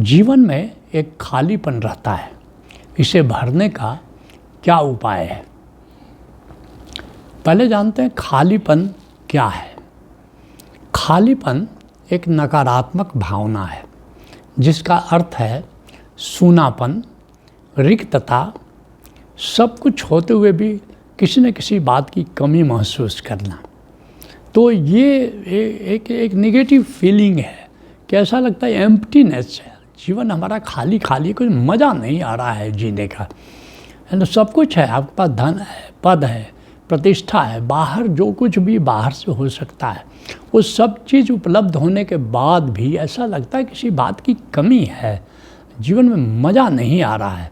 जीवन में एक खालीपन रहता है, इसे भरने का क्या उपाय है? पहले जानते हैं खालीपन क्या है। खालीपन एक नकारात्मक भावना है जिसका अर्थ है सूनापन, रिक्तता, सब कुछ होते हुए भी किसी न किसी बात की कमी महसूस करना। तो ये एक नेगेटिव फीलिंग है कि ऐसा लगता है एम्प्टीनेस है, जीवन हमारा खाली खाली, कुछ मज़ा नहीं आ रहा है जीने का। है ना, सब कुछ है, आपके पास धन है, पद है, प्रतिष्ठा है, बाहर जो कुछ भी बाहर से हो सकता है, वो सब चीज़ उपलब्ध होने के बाद भी ऐसा लगता है किसी बात की कमी है, जीवन में मज़ा नहीं आ रहा है।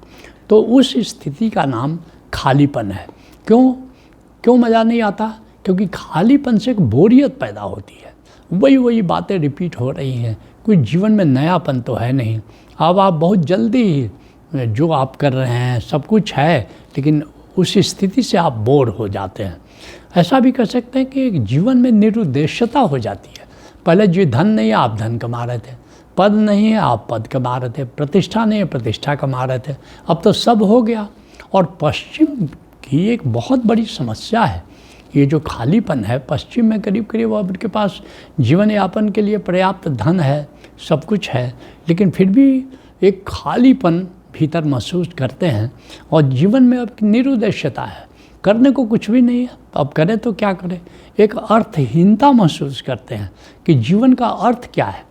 तो उस स्थिति का नाम खालीपन है। क्यों मज़ा नहीं आता? क्योंकि खालीपन से एक बोरियत पैदा होती है, वही बातें रिपीट हो रही हैं, कोई जीवन में नयापन तो है नहीं। अब आप बहुत जल्दी जो आप कर रहे हैं सब कुछ है, लेकिन उस स्थिति से आप बोर हो जाते हैं। ऐसा भी कर सकते हैं कि जीवन में निरुद्देश्यता हो जाती है। पहले जो धन नहीं है आप धन कमा रहे थे, पद नहीं है आप पद कमा रहे थे, प्रतिष्ठा नहीं है प्रतिष्ठा कमा रहे थे, अब तो सब हो गया। और पश्चिम की एक बहुत बड़ी समस्या है ये जो खालीपन है। पश्चिम में करीब करीब आपके पास जीवन यापन के लिए पर्याप्त धन है, सब कुछ है, लेकिन फिर भी एक खालीपन भीतर महसूस करते हैं और जीवन में अब निरुद्देश्यता है, करने को कुछ भी नहीं है, अब करें तो क्या करें। एक अर्थहीनता महसूस करते हैं कि जीवन का अर्थ क्या है।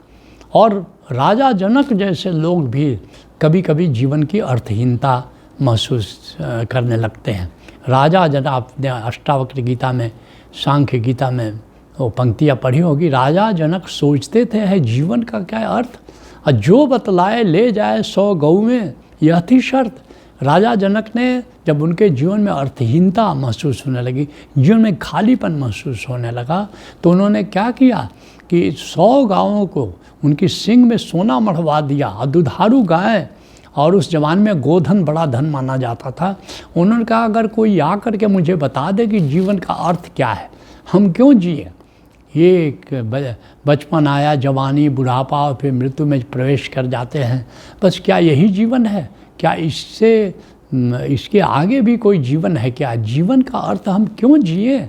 और राजा जनक जैसे लोग भी कभी कभी जीवन की अर्थहीनता महसूस करने लगते हैं। राजा जनक, आपने अष्टावक्र गीता में, सांख्य गीता में वो पंक्तियाँ पढ़ी होगी। राजा जनक सोचते थे है जीवन का क्या अर्थ, और जो बतलाए ले जाए 100 गऊ में, यह थी शर्त। राजा जनक ने जब उनके जीवन में अर्थहीनता महसूस होने लगी, जीवन में खालीपन महसूस होने लगा, तो उन्होंने क्या किया कि 100 गायों को उनकी सींग में सोना मढ़वा दिया, और दुधारू गाय, और उस जमाने में गोधन बड़ा धन माना जाता था। उन्होंने कहा अगर कोई आकर के मुझे बता दे कि जीवन का अर्थ क्या है, हम क्यों जिए। ये बचपन आया, जवानी, बुढ़ापा और फिर मृत्यु में प्रवेश कर जाते हैं, बस क्या यही जीवन है? क्या इसके आगे भी कोई जीवन है क्या? जीवन का अर्थ हम क्यों जिए?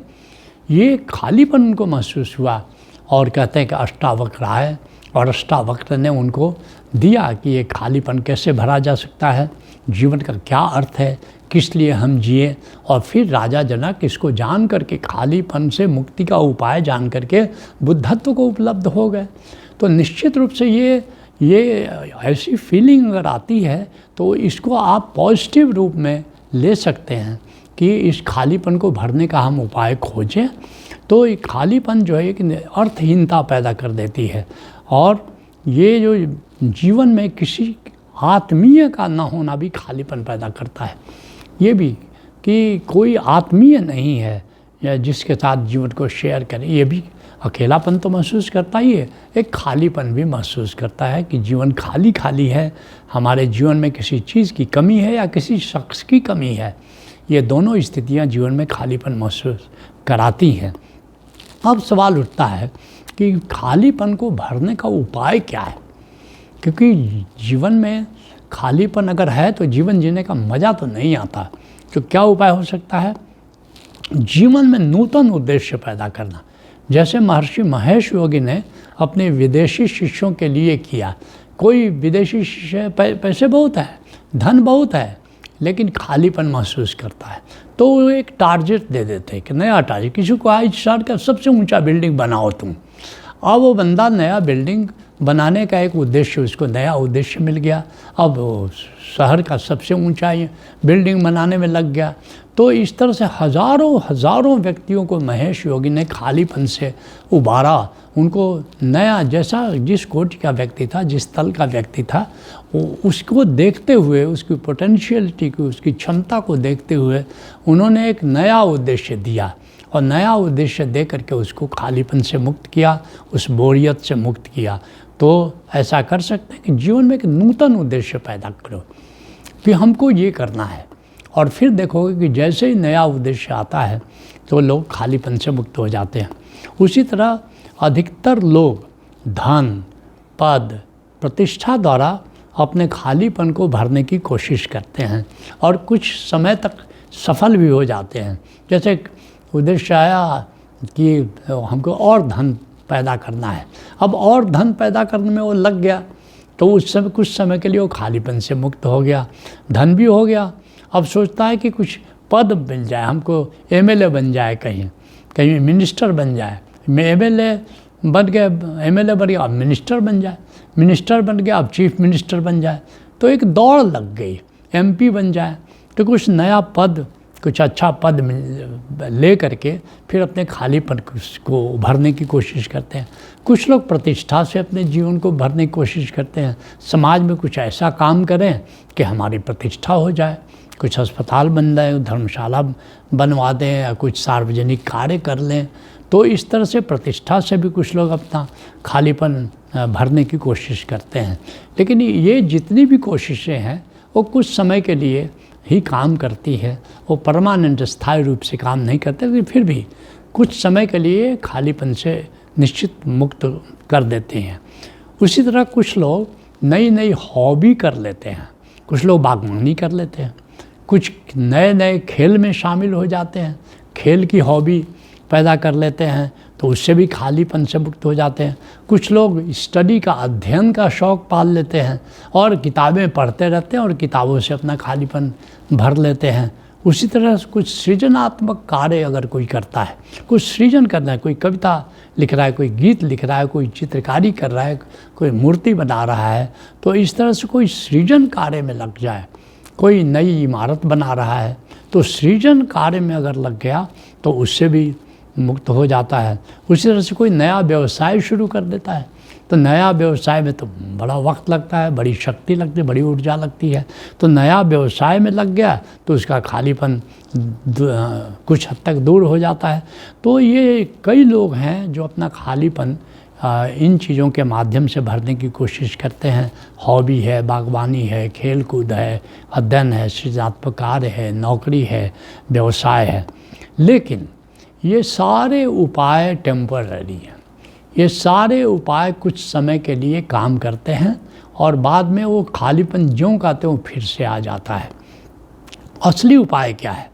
ये खालीपन उनको महसूस हुआ। और कहते हैं कि अष्टावक्र आए और अष्टावक्र ने उनको दिया कि ये खालीपन कैसे भरा जा सकता है, जीवन का क्या अर्थ है, किस लिए हम जिए। और फिर राजा जनक इसको जान करके, खालीपन से मुक्ति का उपाय जान करके बुद्धत्व को उपलब्ध हो गए। तो निश्चित रूप से ये ऐसी फीलिंग अगर आती है तो इसको आप पॉजिटिव रूप में ले सकते हैं कि इस खालीपन को भरने का हम उपाय खोजें। तो ये खालीपन जो है एक अर्थहीनता पैदा कर देती है, और ये जो जीवन में किसी आत्मीय का न होना भी खालीपन पैदा करता है। ये भी कि कोई आत्मीय नहीं है या जिसके साथ जीवन को शेयर करें, ये भी अकेलापन तो महसूस करता ही है, एक खालीपन भी महसूस करता है कि जीवन खाली खाली है, हमारे जीवन में किसी चीज़ की कमी है या किसी शख्स की कमी है। ये दोनों स्थितियां जीवन में खालीपन महसूस कराती हैं। अब सवाल उठता है कि खालीपन को भरने का उपाय क्या है? क्योंकि जीवन में खालीपन अगर है तो जीवन जीने का मज़ा तो नहीं आता। तो क्या उपाय हो सकता है? जीवन में नूतन उद्देश्य पैदा करना, जैसे महर्षि महेश योगी ने अपने विदेशी शिष्यों के लिए किया। कोई विदेशी शिष्य पैसे बहुत है, धन बहुत है, लेकिन खालीपन महसूस करता है, तो वो एक टारगेट दे देते हैं कि नया टारगेट, किसी को आज शहर का सबसे ऊंचा बिल्डिंग बनाओ तुम। अब वो बंदा नया बिल्डिंग बनाने का एक उद्देश्य, उसको नया उद्देश्य मिल गया, अब वो शहर का सबसे ऊंचा बिल्डिंग बनाने में लग गया। तो इस तरह से हज़ारों व्यक्तियों को महेश योगी ने खालीपन से उबारा, उनको नया, जैसा जिस कोटि का व्यक्ति था, जिस तल का व्यक्ति था, उसको देखते हुए, उसकी पोटेंशियलिटी को, उसकी क्षमता को देखते हुए उन्होंने एक नया उद्देश्य दिया, और नया उद्देश्य दे करके उसको खालीपन से मुक्त किया, उस बोरियत से मुक्त किया। तो ऐसा कर सकते हैं कि जीवन में एक नूतन उद्देश्य पैदा करो कि हमको ये करना है, और फिर देखोगे कि जैसे ही नया उद्देश्य आता है तो लोग खालीपन से मुक्त हो जाते हैं। उसी तरह अधिकतर लोग धन, पद, प्रतिष्ठा द्वारा अपने खालीपन को भरने की कोशिश करते हैं और कुछ समय तक सफल भी हो जाते हैं। जैसे उद्देश्य आया कि हमको और धन पैदा करना है, अब और धन पैदा करने में वो लग गया, तो उस समय कुछ समय के लिए वो खालीपन से मुक्त हो गया, धन भी हो गया। अब सोचता है कि कुछ पद मिल जाए, हमको एमएलए बन जाए, कहीं मिनिस्टर बन जाए। मैं एमएलए बन गया, एमएलए बन गया, अब मिनिस्टर बन जाए, मिनिस्टर बन गया, अब चीफ मिनिस्टर बन जाए। तो एक दौड़ लग गई, एमपी बन जाए, तो कुछ नया पद, कुछ अच्छा पद ले करके फिर अपने खालीपन को भरने की कोशिश करते हैं। कुछ लोग प्रतिष्ठा से अपने जीवन को भरने की कोशिश करते हैं, समाज में कुछ ऐसा काम करें कि हमारी प्रतिष्ठा हो जाए, कुछ अस्पताल बन जाए, धर्मशाला बनवा दें या कुछ सार्वजनिक कार्य कर लें। तो इस तरह से प्रतिष्ठा से भी कुछ लोग अपना खालीपन भरने की कोशिश करते हैं। लेकिन ये जितनी भी कोशिशें हैं वो कुछ समय के लिए ही काम करती है, वो परमानेंट स्थायी रूप से काम नहीं करते, लेकिन फिर भी कुछ समय के लिए खालीपन से निश्चित मुक्त कर देते हैं। उसी तरह कुछ लोग नई नई हॉबी कर लेते हैं, कुछ लोग बागवानी कर लेते हैं, कुछ नए नए खेल में शामिल हो जाते हैं, खेल की हॉबी पैदा कर लेते हैं, तो उससे भी खालीपन से मुक्त हो जाते हैं। कुछ लोग स्टडी का, अध्ययन का शौक़ पाल लेते हैं और किताबें पढ़ते रहते हैं और किताबों से अपना खालीपन भर लेते हैं। उसी तरह से कुछ सृजनात्मक कार्य अगर कोई करता है, कुछ सृजन करना है, कोई कविता लिख रहा है, कोई गीत लिख रहा है, कोई चित्रकारी कर रहा है, कोई मूर्ति बना रहा है, तो इस तरह से कोई सृजन कार्य में लग जाए, कोई नई इमारत बना रहा है, तो सृजन कार्य में अगर लग गया तो उससे भी मुक्त हो जाता है। उसी तरह से कोई नया व्यवसाय शुरू कर देता है, तो नया व्यवसाय में तो बड़ा वक्त लगता है, बड़ी शक्ति लगती है, बड़ी ऊर्जा लगती है। तो नया व्यवसाय में लग गया तो उसका खालीपन कुछ हद तक दूर हो जाता है। तो ये कई लोग हैं जो अपना खालीपन इन चीज़ों के माध्यम से भरने की कोशिश करते हैं। हॉबी है, बागवानी है, खेल कूद है, अध्ययन है, सृजनात्मक कार्य है, नौकरी है, व्यवसाय है। लेकिन ये सारे उपाय टेम्पररी हैं, ये सारे उपाय कुछ समय के लिए काम करते हैं और बाद में वो खालीपन ज्यों का त्यों फिर से आ जाता है। असली उपाय क्या है?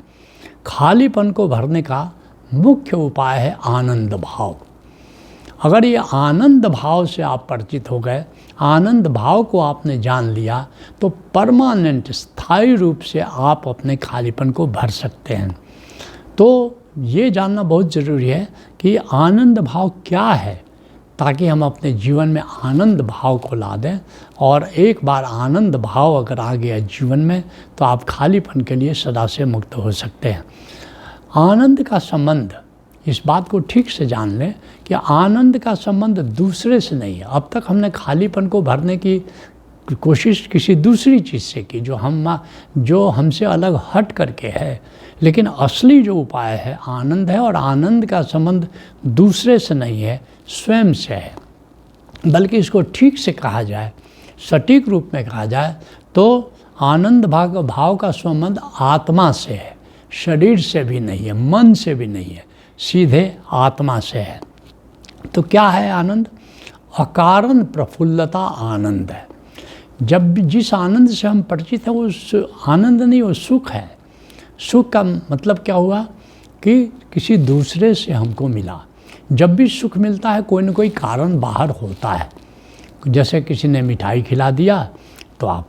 खालीपन को भरने का मुख्य उपाय है आनंद भाव। अगर ये आनंद भाव से आप परिचित हो गए, आनंद भाव को आपने जान लिया, तो परमानेंट स्थायी रूप से आप अपने खालीपन को भर सकते हैं। तो ये जानना बहुत ज़रूरी है कि आनंद भाव क्या है, ताकि हम अपने जीवन में आनंद भाव को ला दें। और एक बार आनंद भाव अगर आ गया जीवन में, तो आप खालीपन के लिए सदा से मुक्त हो सकते हैं। आनंद का संबंध, इस बात को ठीक से जान लें कि आनंद का संबंध दूसरे से नहीं है। अब तक हमने खालीपन को भरने की कोशिश किसी दूसरी चीज़ से की, जो हमसे अलग हट करके है। लेकिन असली जो उपाय है आनंद है, और आनंद का संबंध दूसरे से नहीं है, स्वयं से है। बल्कि इसको ठीक से कहा जाए, सटीक रूप में कहा जाए, तो आनंद भाव का संबंध आत्मा से है, शरीर से भी नहीं है, मन से भी नहीं है, सीधे आत्मा से है। तो क्या है आनंद? अकारण प्रफुल्लता आनंद है। जब भी जिस आनंद से हम परिचित हैं वो आनंद नहीं, वो सुख है। सुख का मतलब क्या हुआ कि किसी दूसरे से हमको मिला। जब भी सुख मिलता है कोई न कोई कारण बाहर होता है। जैसे किसी ने मिठाई खिला दिया तो आप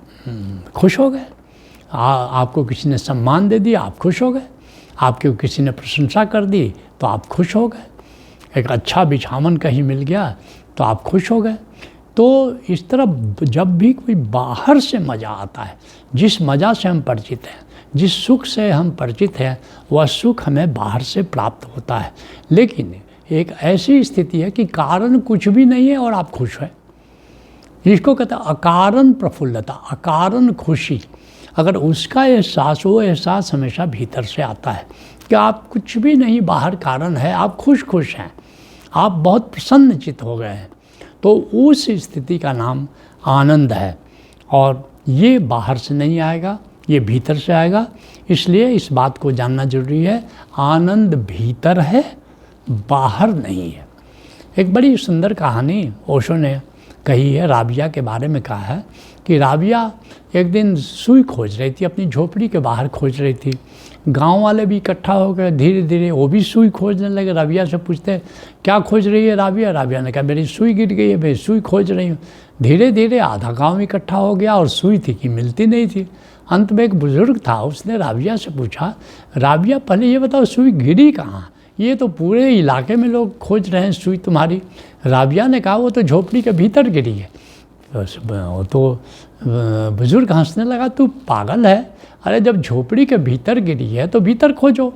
खुश हो गए, आपको किसी ने सम्मान दे दिया, आप खुश हो गए, आपको किसी ने प्रशंसा कर दी तो आप खुश हो गए, एक अच्छा बिछावन कहीं मिल गया तो आप खुश हो गए। तो इस तरह जब भी कोई बाहर से मज़ा आता है, जिस मज़ा से हम परिचित हैं, जिस सुख से हम परिचित हैं, वह सुख हमें बाहर से प्राप्त होता है। लेकिन एक ऐसी स्थिति है कि कारण कुछ भी नहीं है और आप खुश हैं, इसको कहते हैं अकारण प्रफुल्लता, अकारण खुशी। अगर उसका एहसास, वो एहसास हमेशा भीतर से आता है कि आप कुछ भी नहीं बाहर कारण है, आप खुश हैं, आप बहुत प्रसन्नचित्त हो गए हैं, तो उस स्थिति का नाम आनंद है। और ये बाहर से नहीं आएगा, ये भीतर से आएगा। इसलिए इस बात को जानना जरूरी है, आनंद भीतर है, बाहर नहीं है। एक बड़ी सुंदर कहानी ओशो ने कही है, राबिया के बारे में कहा है कि राबिया एक दिन सुई खोज रही थी, अपनी झोपड़ी के बाहर खोज रही थी। गांव वाले भी इकट्ठा हो गए, धीरे धीरे वो भी सुई खोजने लगे। राबिया से पूछते क्या खोज रही है राबिया? राबिया ने कहा मेरी सुई गिर गई है, मैं सुई खोज रही हूँ। धीरे धीरे आधा गांव इकट्ठा हो गया और सुई थी कि मिलती नहीं थी। अंत में एक बुज़ुर्ग था, उसने राबिया से पूछा, राबिया पहले ये बताओ सुई गिरी कहाँ? ये तो पूरे इलाके में लोग खोज रहे हैं सुई तुम्हारी। राबिया ने कहा वो तो झोपड़ी के भीतर गिरी है। तो बुजुर्ग हंसने लगा, तू पागल है? अरे जब झोपड़ी के भीतर गिरी है तो भीतर खोजो,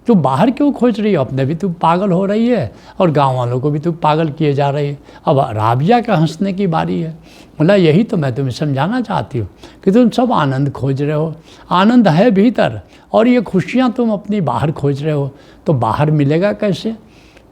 तू बाहर क्यों खोज रही हो? अपने भी तू पागल हो रही है और गांव वालों को भी तू पागल किए जा रही है। अब राबिया का हंसने की बारी है। बोला यही तो मैं तुम्हें समझाना चाहती हूँ कि तुम सब आनंद खोज रहे हो, आनंद है भीतर, और ये खुशियाँ तुम अपनी बाहर खोज रहे हो, तो बाहर मिलेगा कैसे?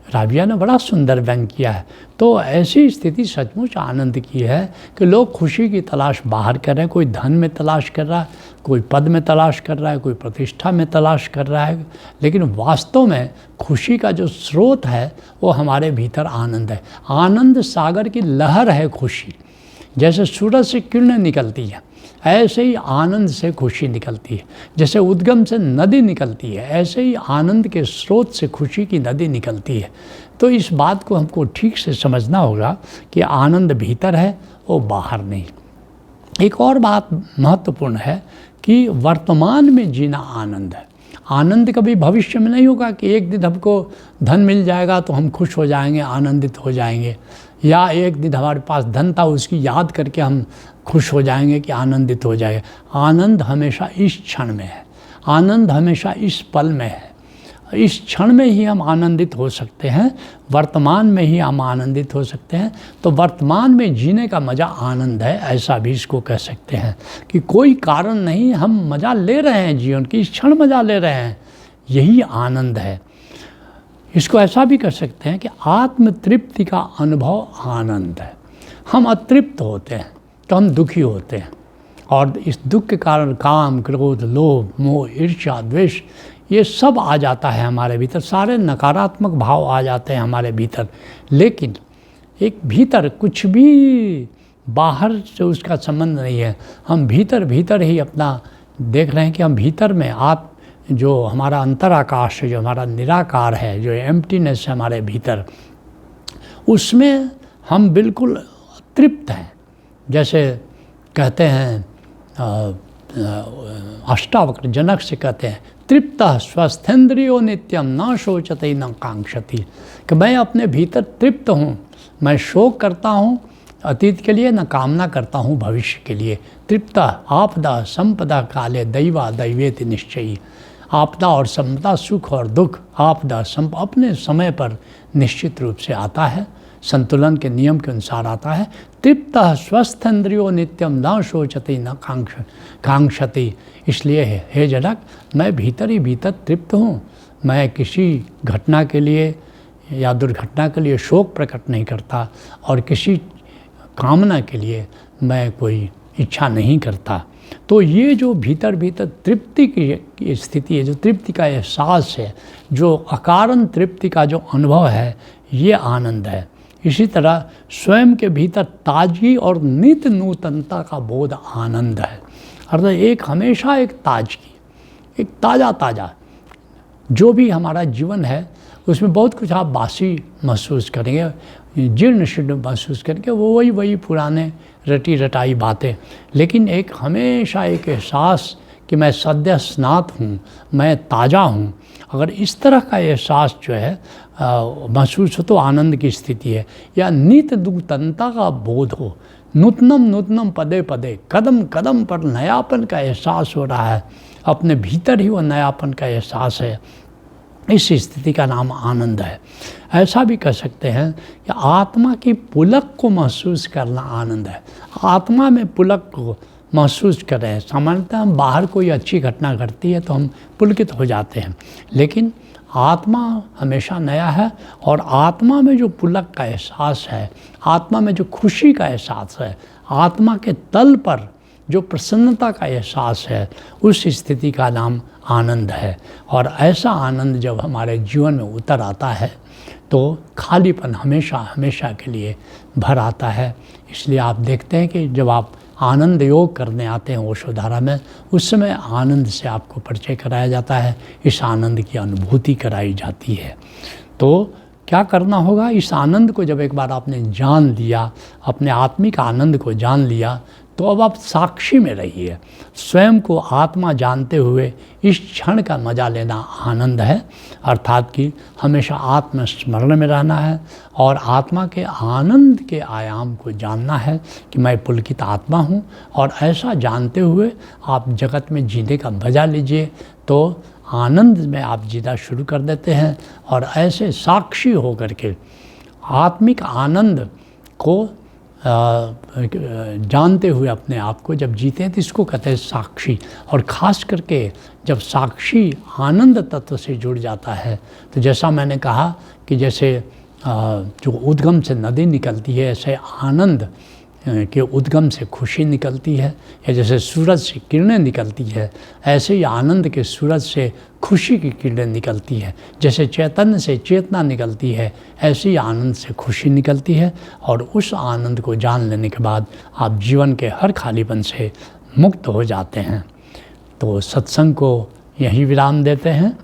राबिया ने बड़ा सुंदर व्यंग किया है। तो ऐसी स्थिति सचमुच आनंद की है कि लोग खुशी की तलाश बाहर कर रहे हैं। कोई धन में तलाश कर रहा है, कोई पद में तलाश कर रहा है, कोई प्रतिष्ठा में तलाश कर रहा है, लेकिन वास्तव में खुशी का जो स्रोत है वो हमारे भीतर आनंद है। आनंद सागर की लहर है खुशी। जैसे सूरज से किरणें निकलती है, ऐसे ही आनंद से खुशी निकलती है। जैसे उद्गम से नदी निकलती है, ऐसे ही आनंद के स्रोत से खुशी की नदी निकलती है। तो इस बात को हमको ठीक से समझना होगा कि आनंद भीतर है, वो बाहर नहीं। एक और बात महत्वपूर्ण है कि वर्तमान में जीना आनंद है। आनंद कभी भविष्य में नहीं होगा कि एक दिन हमको धन मिल जाएगा तो हम खुश हो जाएंगे, आनंदित हो जाएंगे, या एक दिन हमारे पास धन था उसकी याद करके हम खुश हो जाएंगे कि आनंदित हो जाएंगे। आनंद हमेशा इस क्षण में है, आनंद हमेशा इस पल में है। इस क्षण में ही हम आनंदित हो सकते हैं, वर्तमान में ही हम आनंदित हो सकते हैं। तो वर्तमान में जीने का मज़ा आनंद है, ऐसा भी इसको कह सकते हैं कि कोई कारण नहीं, हम मज़ा ले रहे हैं जीवन की, इस क्षण मज़ा ले रहे हैं, यही आनंद है। इसको ऐसा भी कर सकते हैं कि आत्म तृप्ति का अनुभव आनंद है। हम अतृप्त होते हैं तो हम दुखी होते हैं, और इस दुख के कारण काम, क्रोध, लोभ, मोह, ईर्ष्या, द्वेष ये सब आ जाता है हमारे भीतर, सारे नकारात्मक भाव आ जाते हैं हमारे भीतर। लेकिन एक भीतर कुछ भी बाहर से उसका संबंध नहीं है। हम भीतर भीतर ही अपना देख रहे हैं कि हम भीतर में जो हमारा अंतराकाश है, जो हमारा निराकार है, जो एम्प्टीनेस है हमारे भीतर, उसमें हम बिल्कुल तृप्त हैं। जैसे कहते हैं अष्टावक्र जनक से कहते हैं, तृप्तः स्वस्थेन्द्रियो नित्यम न शोचते न कांक्षति, कि मैं अपने भीतर तृप्त हूँ, मैं शोक करता हूँ अतीत के लिए, न कामना करता हूँ भविष्य के लिए। तृप्तः आपदा संपदा काले दैवा दैवेति निश्चयी, आपदा और संपदा, सुख और दुख, आपदा अपने समय पर निश्चित रूप से आता है, संतुलन के नियम के अनुसार आता है। तृप्तः स्वस्थेन्द्रियो नित्यम न शोचते न कांक्षति, इसलिए हे जनक, मैं भीतर ही भीतर तृप्त हूँ। मैं किसी घटना के लिए या दुर्घटना के लिए शोक प्रकट नहीं करता, और किसी कामना के लिए मैं कोई इच्छा नहीं करता। तो ये जो भीतर भीतर तृप्ति की स्थिति है, जो तृप्ति का एहसास है, जो अकारण तृप्ति का जो अनुभव है, ये आनंद है। इसी तरह स्वयं के भीतर ताजगी और नित्य नूतनता का बोध आनंद है। अर्थात एक हमेशा एक ताजगी, एक ताज़ा ताज़ा जो भी हमारा जीवन है उसमें बहुत कुछ आप बासी महसूस करेंगे, जीर्ण शीर्ण महसूस करके, वो वही पुराने रटी रटाई बातें, लेकिन एक हमेशा एक एहसास कि मैं सद्य स्नात हूँ, मैं ताज़ा हूँ। अगर इस तरह का एहसास जो है महसूस हो तो आनंद की स्थिति है। या नित्य नूतनता का बोध हो, नूतनम नूतनम पदे पदे, कदम कदम पर नयापन का एहसास हो रहा है, अपने भीतर ही वो नयापन का एहसास है, इस स्थिति का नाम आनंद है। ऐसा भी कह सकते हैं कि आत्मा की पुलक को महसूस करना आनंद है। आत्मा में पुलक को महसूस कर रहे हैं। सामान्यतः हम बाहर कोई अच्छी घटना घटती है तो हम पुलकित हो जाते हैं, लेकिन आत्मा हमेशा नया है, और आत्मा में जो पुलक का एहसास है, आत्मा में जो खुशी का एहसास है, आत्मा के तल पर जो प्रसन्नता का एहसास है, उस स्थिति का नाम आनंद है। और ऐसा आनंद जब हमारे जीवन में उतर आता है तो खालीपन हमेशा हमेशा के लिए भर आता है। इसलिए आप देखते हैं कि जब आप आनंद योग करने आते हैं ओशोधारा में, उस समय आनंद से आपको परिचय कराया जाता है, इस आनंद की अनुभूति कराई जाती है। तो क्या करना होगा, इस आनंद को जब एक बार आपने जान लिया, अपने आत्मिक आनंद को जान लिया, तो अब आप साक्षी में रहिए। स्वयं को आत्मा जानते हुए इस क्षण का मजा लेना आनंद है, अर्थात कि हमेशा आत्मस्मरण में रहना है और आत्मा के आनंद के आयाम को जानना है कि मैं पुलकित आत्मा हूँ। और ऐसा जानते हुए आप जगत में जीने का मजा लीजिए, तो आनंद में आप जीना शुरू कर देते हैं। और ऐसे साक्षी होकर के आत्मिक आनंद को जानते हुए अपने आप को जब जीते हैं, तो इसको कहते हैं साक्षी। और ख़ास करके जब साक्षी आनंद तत्व से जुड़ जाता है, तो जैसा मैंने कहा कि जैसे जो उद्गम से नदी निकलती है, ऐसे आनंद के उद्गम से खुशी निकलती है, या जैसे सूरज से किरणें निकलती है, ऐसे ही आनंद के सूरज से खुशी की किरणें निकलती है। जैसे चैतन्य से चेतना निकलती है, ऐसे ही आनंद से खुशी निकलती है। और उस आनंद को जान लेने के बाद आप जीवन के हर खालीपन से मुक्त हो जाते हैं। तो सत्संग को यही विराम देते हैं।